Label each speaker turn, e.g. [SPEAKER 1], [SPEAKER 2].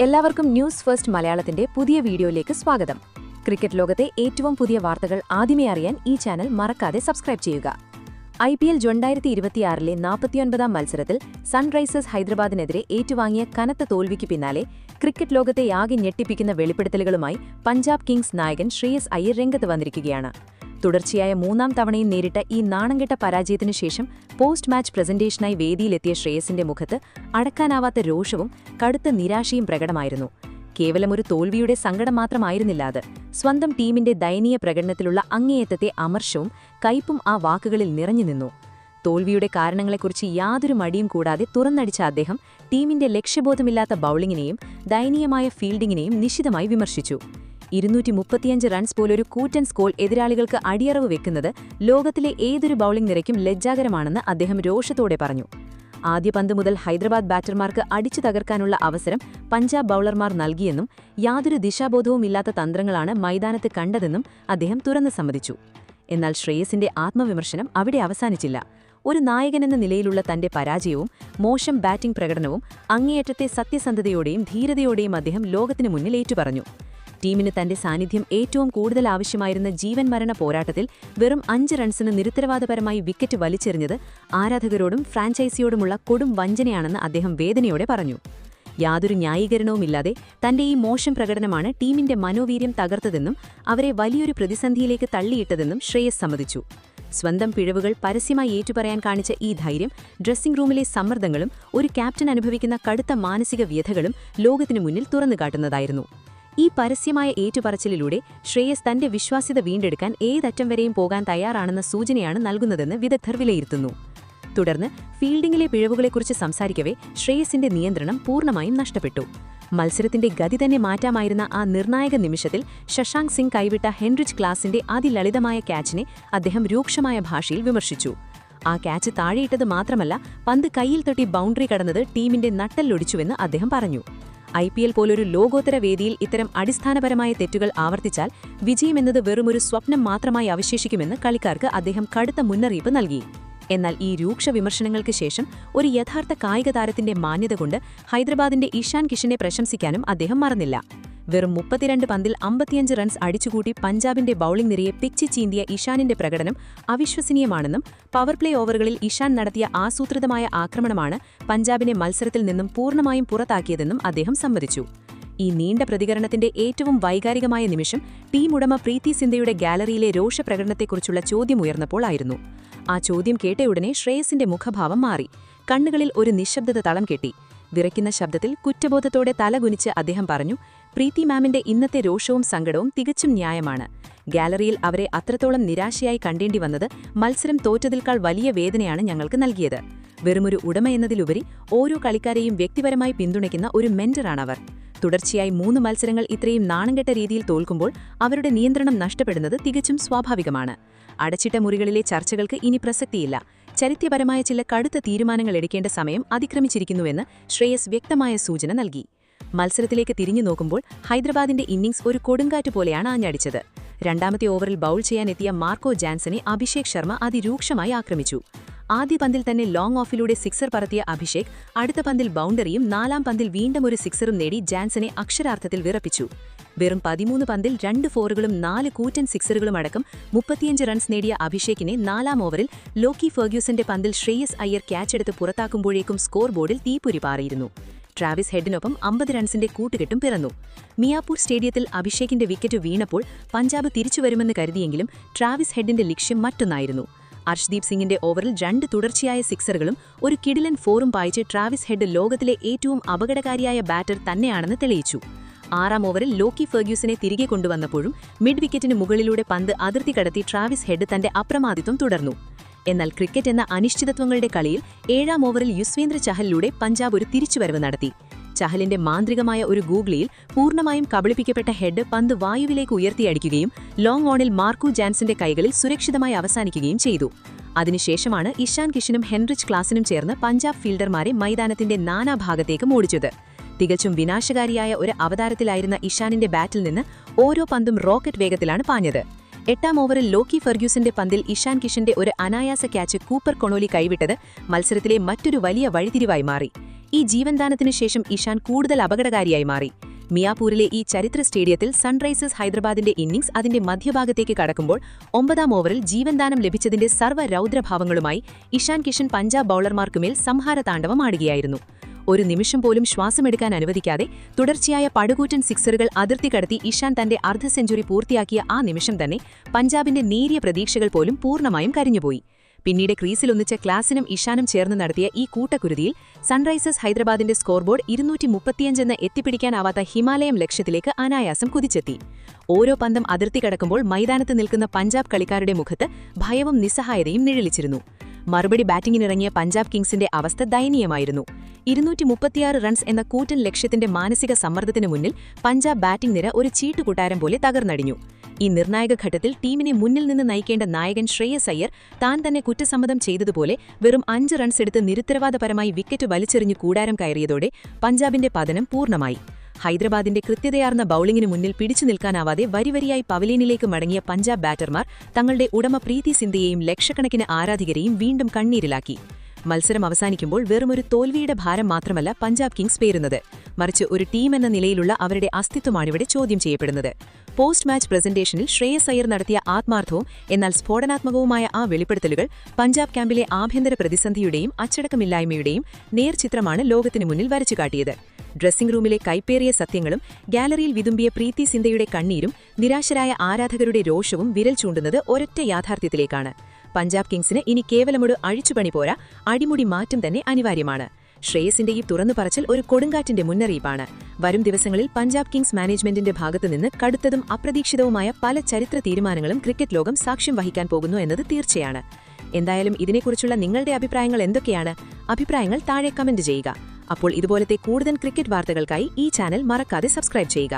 [SPEAKER 1] എല്ലാവർക്കും news first മലയാളത്തിന്റെ പുതിയ വീഡിയോയിലേക്ക് സ്വാഗതം. ക്രിക്കറ്റ് ലോകത്തെ ഏറ്റവും പുതിയ വാർത്തകൾ ആദ്യമേ അറിയാൻ ഈ ചാനൽ മറക്കാതെ സബ്സ്ക്രൈബ് ചെയ്യുക. IPL 2026 49ാം മത്സരത്തിൽ സൺറൈസേഴ്സ് ഹൈദരാബാദിനെതിരെ ഏറ്റുവാങ്ങിയ കനത്ത തോൽവിക്ക് പിന്നാലെ ക്രിക്കറ്റ് ലോകത്തെ ആകെ ഞെട്ടിപ്പിക്കുന്ന വെളിപ്പെടുത്തലുകളുമായി പഞ്ചാബ് കിങ്സ് നായകൻ ശ്രേയസ് അയ്യർ രംഗത്ത് വന്നിരിക്കുകയാണ്. തുടർച്ചയായ മൂന്നാം തവണയും നേരിട്ട ഈ നാണംകെട്ട പരാജയത്തിനു ശേഷം പോസ്റ്റ് മാച്ച് പ്രസന്റേഷനായി വേദിയിലെത്തിയ ശ്രേയസിന്റെ മുഖത്ത് അടക്കാനാവാത്ത രോഷവും കടുത്ത നിരാശയും പ്രകടമായിരുന്നു. കേവലമൊരു തോൽവിയുടെ സങ്കടം മാത്രമായിരുന്നില്ല അത്. സ്വന്തം ടീമിന്റെ ദയനീയ പ്രകടനത്തിലുള്ള അങ്ങേയറ്റത്തെ അമർഷവും കയ്പും ആ വാക്കുകളിൽ നിറഞ്ഞുനിന്നു. തോൽവിയുടെ കാരണങ്ങളെക്കുറിച്ച് യാതൊരു മടിയും കൂടാതെ തുറന്നടിച്ച അദ്ദേഹം ടീമിന്റെ ലക്ഷ്യബോധമില്ലാത്ത ബൌളിങ്ങിനെയും ദയനീയമായ ഫീൽഡിങ്ങിനെയും നിശിതമായി വിമർശിച്ചു. 235 റൺസ് പോലൊരു കൂറ്റൻ സ്കോർ എതിരാളികൾക്ക് അടിയറവ് വെക്കുന്നത് ലോകത്തിലെ ഏതൊരു ബൌളിംഗ് നിരയ്ക്കും ലജ്ജാകരമാണെന്ന് അദ്ദേഹം രോഷത്തോടെ പറഞ്ഞു. ആദ്യ പന്ത് മുതൽ ഹൈദരാബാദ് ബാറ്റർമാർക്ക് അടിച്ചു തകർക്കാനുള്ള അവസരം പഞ്ചാബ് ബൌളർമാർ നൽകിയെന്നും യാതൊരു ദിശാബോധവുമില്ലാത്ത തന്ത്രങ്ങളാണ് മൈതാനത്ത് കണ്ടതെന്നും അദ്ദേഹം തുറന്ന് സമ്മതിച്ചു. എന്നാൽ ശ്രേയസിന്റെ ആത്മവിമർശനം അവിടെ അവസാനിച്ചില്ല. ഒരു നായകനെന്ന നിലയിലുള്ള തന്റെ പരാജയവും മോശം ബാറ്റിംഗ് പ്രകടനവും അങ്ങേയറ്റത്തെ സത്യസന്ധതയോടെയും ധീരതയോടെയും അദ്ദേഹം ലോകത്തിനു മുന്നിൽ ഏറ്റുപറഞ്ഞു. ടീമിന് തന്റെ സാന്നിധ്യം ഏറ്റവും കൂടുതൽ ആവശ്യമായിരുന്ന ജീവൻ മരണ പോരാട്ടത്തിൽ വെറും 5 റൺസിന് നിരുത്തരവാദപരമായി വിക്കറ്റ് വലിച്ചെറിഞ്ഞത് ആരാധകരോടും ഫ്രാഞ്ചൈസിയോടുമുള്ള കൊടും വഞ്ചനയാണെന്ന് അദ്ദേഹം വേദനയോടെ പറഞ്ഞു. യാതൊരു ന്യായീകരണവുമില്ലാതെ തന്റെ ഈ മോശം പ്രകടനമാണ് ടീമിന്റെ മനോവീര്യം തകർത്തതെന്നും അവരെ വലിയൊരു പ്രതിസന്ധിയിലേക്ക് തള്ളിയിട്ടതെന്നും ശ്രേയസ് സമ്മതിച്ചു. സ്വന്തം പിഴവുകൾ പരസ്യമായി ഏറ്റുപറയാൻ കാണിച്ച ഈ ധൈര്യം ഡ്രസ്സിംഗ് റൂമിലെ സമ്മർദ്ദങ്ങളും ഒരു ക്യാപ്റ്റൻ അനുഭവിക്കുന്ന കടുത്ത മാനസിക വ്യഥകളും ലോകത്തിനു മുന്നിൽ തുറന്നുകാട്ടുന്നതായിരുന്നു. ഈ പരസ്യമായ ഏറ്റുപറച്ചിലിലൂടെ ശ്രേയസ് തന്റെ വിശ്വാസ്യത വീണ്ടെടുക്കാൻ ഏതറ്റം വരെയും പോകാൻ തയ്യാറാണെന്ന സൂചനയാണ് നൽകുന്നതെന്ന് വിദഗ്ധർ വിലയിരുത്തുന്നു. തുടർന്ന് ഫീൽഡിംഗിലെ പിഴവുകളെക്കുറിച്ച് സംസാരിക്കവേ ശ്രേയസിന്റെ നിയന്ത്രണം പൂർണ്ണമായും നഷ്ടപ്പെട്ടു. മത്സരത്തിന്റെ ഗതി തന്നെ മാറ്റാമായിരുന്ന ആ നിർണായക നിമിഷത്തിൽ ശശാങ്ക് സിംഗ് കൈവിട്ട ഹെൻറിച്ച് ക്ലാസിന്റെ അതിലളിതമായ ക്യാച്ചിനെ അദ്ദേഹം രൂക്ഷമായ ഭാഷയിൽ വിമർശിച്ചു. ആ ക്യാച്ച് താഴെയിട്ടത് മാത്രമല്ല, പന്ത് കൈയിൽ തട്ടി ബൗണ്ടറി കടന്നത് ടീമിന്റെ നട്ടെല്ലൊടിച്ചുവെന്ന് അദ്ദേഹം പറഞ്ഞു. IPL പോലൊരു ലോകോത്തര വേദിയിൽ ഇത്തരം അടിസ്ഥാനപരമായ തെറ്റുകൾ ആവർത്തിച്ചാൽ വിജയമെന്നത് വെറുമൊരു സ്വപ്നം മാത്രമായി അവശേഷിക്കുമെന്ന് കളിക്കാർക്ക് അദ്ദേഹം കടുത്ത മുന്നറിയിപ്പ് നൽകി. എന്നാൽ ഈ രൂക്ഷ വിമർശനങ്ങൾക്ക് ശേഷം ഒരു യഥാർത്ഥ കായിക താരത്തിന്റെ മാന്യത കൊണ്ട് ഹൈദരാബാദിന്റെ ഇഷാൻ കിഷനെ പ്രശംസിക്കാനും അദ്ദേഹം മറന്നില്ല. വെറും 32 പന്തിൽ 55 റൺസ് അടിച്ചുകൂട്ടി പഞ്ചാബിന്റെ ബൌളിംഗ് നിരയെ പിച്ചി ചീന്തിയ ഇഷാനിന്റെ പ്രകടനം അവിശ്വസനീയമാണെന്നും പവർ പ്ലേ ഓവറുകളിൽ ഇഷാൻ നടത്തിയ ആസൂത്രിതമായ ആക്രമണമാണ് പഞ്ചാബിനെ മത്സരത്തിൽ നിന്നും പൂർണ്ണമായും പുറത്താക്കിയതെന്നും അദ്ദേഹം സമ്മതിച്ചു. ഈ നീണ്ട പ്രതികരണത്തിന്റെ ഏറ്റവും വൈകാരികമായ നിമിഷം ടീം ഉടമ പ്രീതി സിന്ധയുടെ ഗാലറിയിലെ രോഷപ്രകടനത്തെക്കുറിച്ചുള്ള ചോദ്യമുയർന്നപ്പോൾ ആയിരുന്നു. ആ ചോദ്യം കേട്ടയുടനെ ശ്രേയസിന്റെ മുഖഭാവം മാറി. കണ്ണുകളിൽ ഒരു നിശബ്ദത തളം കെട്ടി. വിറയ്ക്കുന്ന ശബ്ദത്തിൽ കുറ്റബോധത്തോടെ തലകുനിച്ച് അദ്ദേഹം പറഞ്ഞു, പ്രീതി മാമിന്റെ ഇന്നത്തെ രോഷവും സങ്കടവും തികച്ചും ന്യായമാണ്. ഗാലറിയിൽ അവരെ അത്രത്തോളം നിരാശയായി കണ്ടേണ്ടി വന്നത് മത്സരം തോറ്റതിൽക്കാൾ വലിയ വേദനയാണ് ഞങ്ങൾക്ക് നൽകിയത്. വെറുമൊരു ഉടമ എന്നതിലുപരി ഓരോ കളിക്കാരെയും വ്യക്തിപരമായി പിന്തുണയ്ക്കുന്ന ഒരു മെന്ററാണവർ. തുടർച്ചയായി 3 മത്സരങ്ങൾ ഇത്രയും നാണംകെട്ട രീതിയിൽ തോൽക്കുമ്പോൾ അവരുടെ നിയന്ത്രണം നഷ്ടപ്പെടുന്നത് തികച്ചും സ്വാഭാവികമാണ്. അടച്ചിട്ട മുറികളിലെ ചർച്ചകൾക്ക് ഇനി പ്രസക്തിയില്ല. ചരിത്രപരമായ ചില കടുത്ത തീരുമാനങ്ങൾ എടുക്കേണ്ട സമയം അതിക്രമിച്ചിരിക്കുന്നുവെന്ന് ശ്രേയസ് വ്യക്തമായ സൂചന നൽകി. മത്സരത്തിലേക്ക് തിരിഞ്ഞു നോക്കുമ്പോൾ ഹൈദരാബാദിന്റെ ഇന്നിംഗ്സ് ഒരു കൊടുങ്കാറ്റ് പോലെയാണ് ആഞ്ഞടിച്ചത്. രണ്ടാമത്തെ ഓവറിൽ ബൌൾ ചെയ്യാനെത്തിയ മാർക്കോ ജാൻസനെ അഭിഷേക് ശർമ്മ അതിരൂക്ഷമായി ആക്രമിച്ചു. ആദ്യ പന്തിൽ തന്നെ ലോങ് ഓഫിലൂടെ സിക്സർ പറത്തിയ അഭിഷേക് അടുത്ത പന്തിൽ ബൌണ്ടറിയും 4ാം പന്തിൽ വീണ്ടും ഒരു സിക്സറും നേടി ജാൻസനെ അക്ഷരാർത്ഥത്തിൽ വിറപ്പിച്ചു. വെറും 13 പന്തിൽ 2 ഫോറുകളും 4 കൂറ്റൻ സിക്സറുകളും അടക്കം 35 റൺസ് നേടിയ അഭിഷേകിനെ 4ാം ഓവറിൽ ലോക്കി ഫെർഗ്യൂസന്റെ പന്തിൽ ശ്രേയസ് അയ്യർ ക്യാച്ചെടുത്ത് പുറത്താക്കുമ്പോഴേക്കും സ്കോർ ബോർഡിൽ തീപ്പൊരി പാറിയിരുന്നു. ട്രാവിസ് ഹെഡിനൊപ്പം 50 റൺസിന്റെ കൂട്ടുകെട്ടും പിറന്നു. മിയാപൂർ സ്റ്റേഡിയത്തിൽ അഭിഷേകിന്റെ വിക്കറ്റ് വീണപ്പോൾ പഞ്ചാബ് തിരിച്ചുവരുമെന്ന് കരുതിയെങ്കിലും ട്രാവിസ് ഹെഡിന്റെ ലക്ഷ്യം മറ്റൊന്നായിരുന്നു. അർഷ്ദീപ് സിംഗിന്റെ ഓവറിൽ 2 തുടർച്ചയായ സിക്സറുകളും ഒരു കിടിലൻ ഫോറും പായിച്ച് ട്രാവിസ് ഹെഡ് ലോകത്തിലെ ഏറ്റവും അപകടകാരിയായ ബാറ്റർ തന്നെയാണെന്ന് തെളിയിച്ചു. 6ാം ഓവറിൽ ലോക്കി ഫെർഗ്യൂസനെ തിരികെ കൊണ്ടുവന്നപ്പോഴും മിഡ് വിക്കറ്റിന് മുകളിലൂടെ പന്ത് അതിർത്തി കടത്തി ട്രാവിസ് ഹെഡ് തന്റെ അപ്രമാദിത്വം തുടർന്നു. എന്നാൽ ക്രിക്കറ്റ് എന്ന അനിശ്ചിതത്വങ്ങളുടെ കളിയിൽ 7ാം ഓവറിൽ യുസ്വേന്ദ്ര ചഹലിലൂടെ പഞ്ചാബ് ഒരു തിരിച്ചുവരവ് നടത്തി. ചഹലിന്റെ മാന്ത്രികമായ ഒരു ഗൂഗ്ലിയിൽ പൂർണ്ണമായും കബളിപ്പിക്കപ്പെട്ട ഹെഡ് പന്ത് വായുവിലേക്ക് ഉയർത്തിയടിക്കുകയും ലോങ് ഓണിൽ മാർക്കോ ജാൻസന്റെ കൈകളിൽ സുരക്ഷിതമായി അവസാനിക്കുകയും ചെയ്തു. അതിനുശേഷമാണ് ഇഷാൻ കിഷനും ഹെൻറിച്ച് ക്ലാസിനും ചേർന്ന് പഞ്ചാബ് ഫീൽഡർമാരെ മൈതാനത്തിന്റെ നാനാഭാഗത്തേക്ക് ഓടിച്ചത്. തികച്ചും വിനാശകാരിയായ ഒരു അവതാരത്തിലായിരുന്ന ഇഷാനിന്റെ ബാറ്റിൽ നിന്ന് ഓരോ പന്തും റോക്കറ്റ് വേഗത്തിലാണ് പാഞ്ഞത്. 8ാം ഓവറിൽ ലോക്കി ഫെർഗ്യൂസന്റെ പന്തിൽ ഇഷാൻ കിഷന്റെ ഒരു അനായാസ ക്യാച്ച് കൂപ്പർ കൊണോലി കൈവിട്ടത് മത്സരത്തിലെ മറ്റൊരു വലിയ വഴിതിരിവായി മാറി. ഈ ജീവൻദാനത്തിനു ശേഷം ഇഷാൻ കൂടുതൽ അപകടകാരിയായി മാറി. മിയാപൂരിലെ ഈ ചരിത്ര സ്റ്റേഡിയത്തിൽ സൺറൈസേഴ്സ് ഹൈദരാബാദിന്റെ ഇന്നിംഗ്സ് അതിന്റെ മധ്യഭാഗത്തേക്ക് കടക്കുമ്പോൾ 9ാം ഓവറിൽ ജീവൻദാനം ലഭിച്ചതിന്റെ സർവ്വ രൗദ്രഭാവങ്ങളുമായി ഇഷാൻ കിഷൻ പഞ്ചാബ് ബൌളർമാർക്കുമേൽ സംഹാരതാണ്ഡവമാടുകയായിരുന്നു. ഒരു നിമിഷം പോലും ശ്വാസമെടുക്കാൻ അനുവദിക്കാതെ തുടർച്ചയായ പടുകൂറ്റൻ സിക്സറുകൾ അതിർത്തി കടത്തി ഇഷാൻ തന്റെ അർദ്ധ സെഞ്ചുറി പൂർത്തിയാക്കിയ ആ നിമിഷം തന്നെ പഞ്ചാബിന്റെ നേരിയ പ്രതീക്ഷകൾ പോലും പൂർണ്ണമായും കരിഞ്ഞുപോയി. പിന്നീട് ക്രീസിലൊന്നിച്ച ക്ലാസിനും ഇഷാനും ചേർന്ന് നടത്തിയ ഈ കൂട്ടക്കുരുതിയിൽ സൺറൈസേഴ്സ് ഹൈദരാബാദിന്റെ സ്കോർബോർഡ് 235 എന്ന് എത്തിപ്പിടിക്കാനാവാത്ത ഹിമാലയം ലക്ഷ്യത്തിലേക്ക് അനായാസം കുതിച്ചെത്തി. ഓരോ പന്തും അതിർത്തി കടക്കുമ്പോൾ മൈതാനത്ത് നിൽക്കുന്ന പഞ്ചാബ് കളിക്കാരുടെ മുഖത്ത് ഭയവും നിസ്സഹായതയും നിഴലിച്ചിരുന്നു. മറുപടി ബാറ്റിംഗിനിറങ്ങിയ പഞ്ചാബ് കിങ്സിന്റെ അവസ്ഥ ദയനീയമായിരുന്നു. 236 റൺസ് എന്ന കൂറ്റൻ ലക്ഷ്യത്തിന്റെ മാനസിക സമ്മർദ്ദത്തിനു മുന്നിൽ പഞ്ചാബ് ബാറ്റിംഗ് നിര ഒരു ചീട്ടുകൂട്ടാരം പോലെ തകർന്നടിഞ്ഞു. ഈ നിർണായക ഘട്ടത്തിൽ ടീമിനെ മുന്നിൽ നിന്ന് നയിക്കേണ്ട നായകൻ ശ്രേയസ് അയ്യർ താൻ തന്നെ കുറ്റസമ്മതം ചെയ്തതുപോലെ വെറും 5 റൺസ് എടുത്ത് നിരുത്തരവാദപരമായി വിക്കറ്റ് വലിച്ചെറിഞ്ഞു കൂടാരം കയറിയതോടെ പഞ്ചാബിന്റെ പതനം പൂർണ്ണമായി. ഹൈദരാബാദിന്റെ കൃത്യതയാർന്ന ബൌളിംഗിനു മുന്നിൽ പിടിച്ചു നിൽക്കാനാവാതെ വരിവരിയായി പവലിയനിലേക്ക് മടങ്ങിയ പഞ്ചാബ് ബാറ്റർമാർ തങ്ങളുടെ ഉടമ പ്രീതി സിന്ധയെയും ലക്ഷക്കണക്കിന് ആരാധകരെയും വീണ്ടും കണ്ണീരിലാക്കി. മത്സരം അവസാനിക്കുമ്പോൾ വെറുമൊരു തോൽവിയുടെ ഭാരം മാത്രമല്ല പഞ്ചാബ് കിങ്സ് പേരുന്നത്, മറിച്ച് ഒരു ടീം എന്ന നിലയിലുള്ള അവരുടെ അസ്തിത്വമാണിവിടെ ചോദ്യം ചെയ്യപ്പെടുന്നത്. പോസ്റ്റ് മാച്ച് പ്രസന്റേഷനിൽ ശ്രേയസ് അയ്യർ നടത്തിയ ആത്മാർത്ഥവും എന്നാൽ സ്ഫോടനാത്മകവുമായ ആ വെളിപ്പെടുത്തലുകൾ പഞ്ചാബ് ക്യാമ്പിലെ ആഭ്യന്തര പ്രതിസന്ധിയുടെയും അച്ചടക്കമില്ലായ്മയുടെയും നേർചിത്രമാണ് ലോകത്തിനു മുന്നിൽ വരച്ചുകാട്ടിയത്. ഡ്രസ്സിംഗ് റൂമിലെ കൈപ്പേറിയ സത്യങ്ങളും ഗാലറിയിൽ വിതുമ്പിയ പ്രീതി സിന്ധയുടെ കണ്ണീരും നിരാശരായ ആരാധകരുടെ രോഷവും വിരൽ ചൂണ്ടുന്നത് ഒരൊറ്റ യാഥാർത്ഥ്യത്തിലേക്കാണ്. പഞ്ചാബ് കിങ്സിന് ഇനി കേവലമൊരു അഴിച്ചുപണി പോരാ, അടിമുടി മാറ്റം തന്നെ അനിവാര്യമാണ്. ശ്രേയസിന്റെ ഈ തുറന്നുപറച്ചിൽ ഒരു കൊടുങ്കാറ്റിന്റെ മുന്നറിയിപ്പാണ്. വരും ദിവസങ്ങളിൽ പഞ്ചാബ് കിങ്സ് മാനേജ്മെന്റിന്റെ ഭാഗത്തുനിന്ന് കടുത്തതും അപ്രതീക്ഷിതവുമായ പല ചരിത്ര തീരുമാനങ്ങളും ക്രിക്കറ്റ് ലോകം സാക്ഷ്യം വഹിക്കാൻ പോകുന്നു എന്നത് തീർച്ചയാണ്. എന്തായാലും ഇതിനെക്കുറിച്ചുള്ള നിങ്ങളുടെ അഭിപ്രായങ്ങൾ എന്തൊക്കെയാണ്? അഭിപ്രായങ്ങൾ താഴെ കമന്റ് ചെയ്യുക. അപ്പോൾ ഇതുപോലത്തെ കൂടുതൽ ക്രിക്കറ്റ് വാർത്തകൾക്കായി ഈ ചാനൽ മറക്കാതെ സബ്സ്ക്രൈബ് ചെയ്യുക.